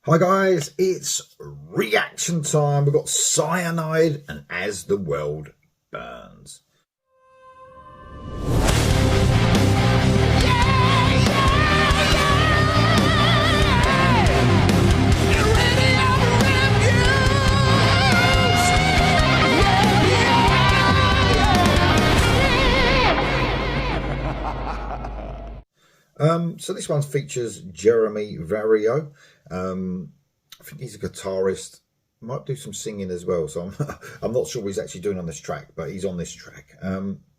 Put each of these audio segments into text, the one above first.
Hi guys, it's reaction time. We've got Cyanide and As the World Burns. So this one features Jeremy Vario. I think he's a guitarist, might do some singing as well, so I'm not sure what he's actually doing on this track, but he's on this track.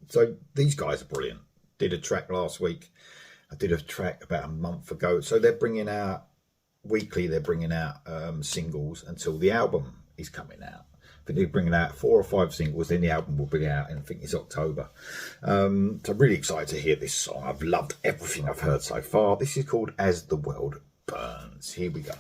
So these guys are brilliant. Did a track last week, I did a track about a month ago. So they're bringing out weekly, they're bringing out singles until the album is coming out. I think they're bringing out 4 or 5 singles, then the album will be out, and I think it's October. So I'm really excited to hear this song. I've loved everything I've heard so far. This is called As the World Burns. Here we go.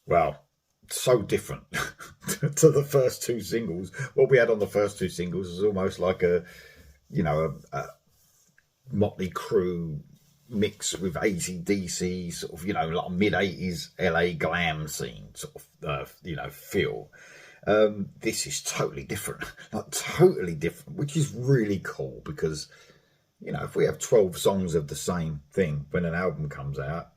Wow, so different to the first 2 singles. What we had on the first 2 singles is almost like a Motley Crue mix with AC/DC, sort of, like mid-80s LA glam scene sort of, feel. This is totally different, like totally different, which is really cool because, if we have 12 songs of the same thing when an album comes out,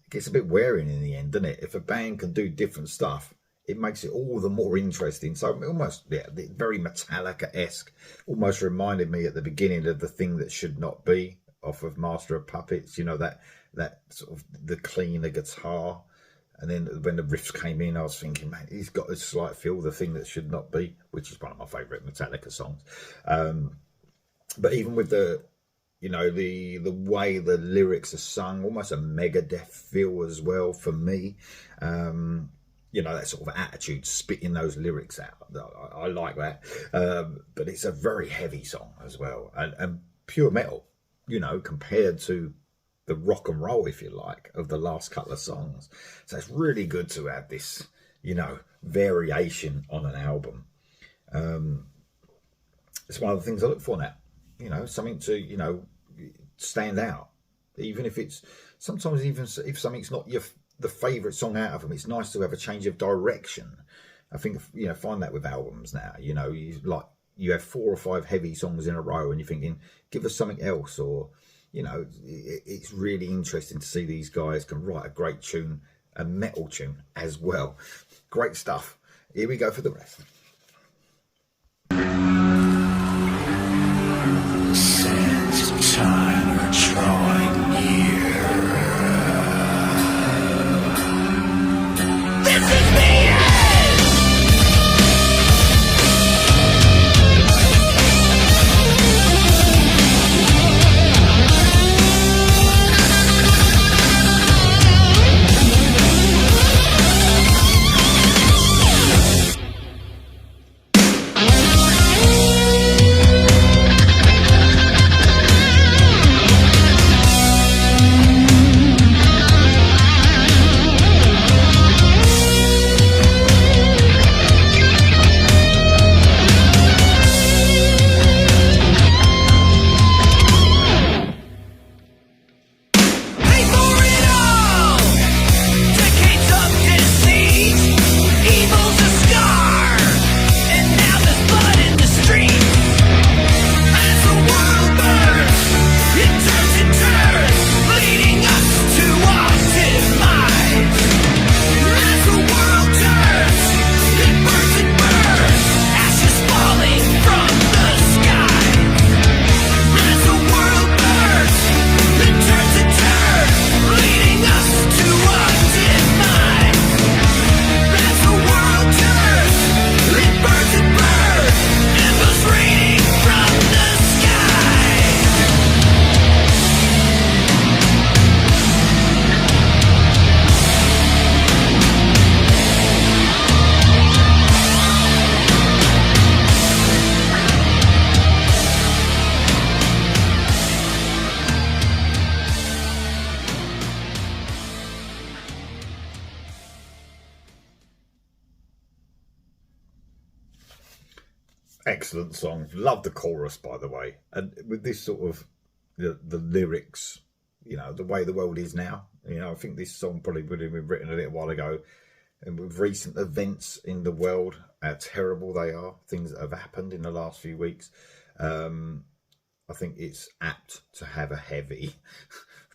it gets a bit wearing in the end, doesn't it? If a band can do different stuff, it makes it all the more interesting. So almost, very Metallica-esque. Almost reminded me at the beginning of The Thing That Should Not Be off of Master of Puppets. That sort of the cleaner guitar. And then when the riffs came in, I was thinking, man, he's got a slight feel, The Thing That Should Not Be, which is one of my favourite Metallica songs. But even with the way the lyrics are sung, almost a Megadeth feel as well for me. That sort of attitude, spitting those lyrics out. I like that. But it's a very heavy song as well, and pure metal, compared to the rock and roll, if you like, of the last couple of songs. So it's really good to have this, variation on an album. It's one of the things I look for now. Something to, stand out. Even if it's, sometimes even if something's not the favourite song out of them, it's nice to have a change of direction. I think, find that with albums now, you have 4 or 5 heavy songs in a row and you're thinking, give us something else. Or, it's really interesting to see these guys can write a great tune, a metal tune as well. Great stuff. Here we go for the rest. excellent song. Love the chorus, by the way. And with this sort of the lyrics, you know, the way the world is now, you know, I think this song probably would have been written a little while ago. And with recent events in the world, how terrible they are, things that have happened in the last few weeks, I think it's apt to have a heavy,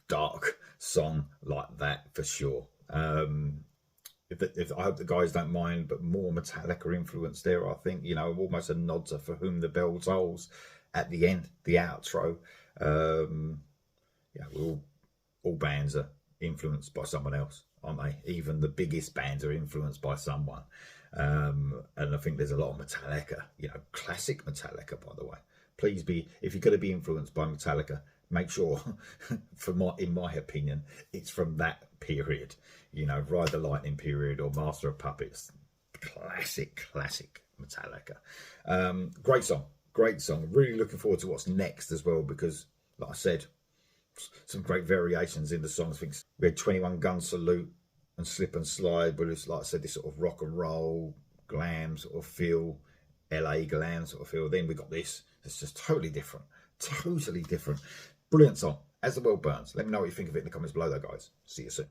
dark song like that for sure. If I hope the guys don't mind, but more Metallica influence there, I think, you know, almost a nod to For Whom the Bell Tolls at the end, the outro. Yeah, all bands are influenced by someone else, aren't they? Even the biggest bands are influenced by someone. And I think there's a lot of Metallica, you know, classic Metallica, by the way. Please be, if you're going to be influenced by Metallica, make sure, in my opinion, it's from that period. You know, Ride the Lightning period or Master of Puppets. Classic Metallica. Great song. Really looking forward to what's next as well, because, like I said, some great variations in the songs. I think we had 21 Gun Salute and Slip and Slide, but it's, like I said, this sort of rock and roll, glam sort of feel, LA glam sort of feel. Then we got this. It's just totally different. Brilliant song. As the World Burns. Let me know what you think of it in the comments below, though, guys. See you soon.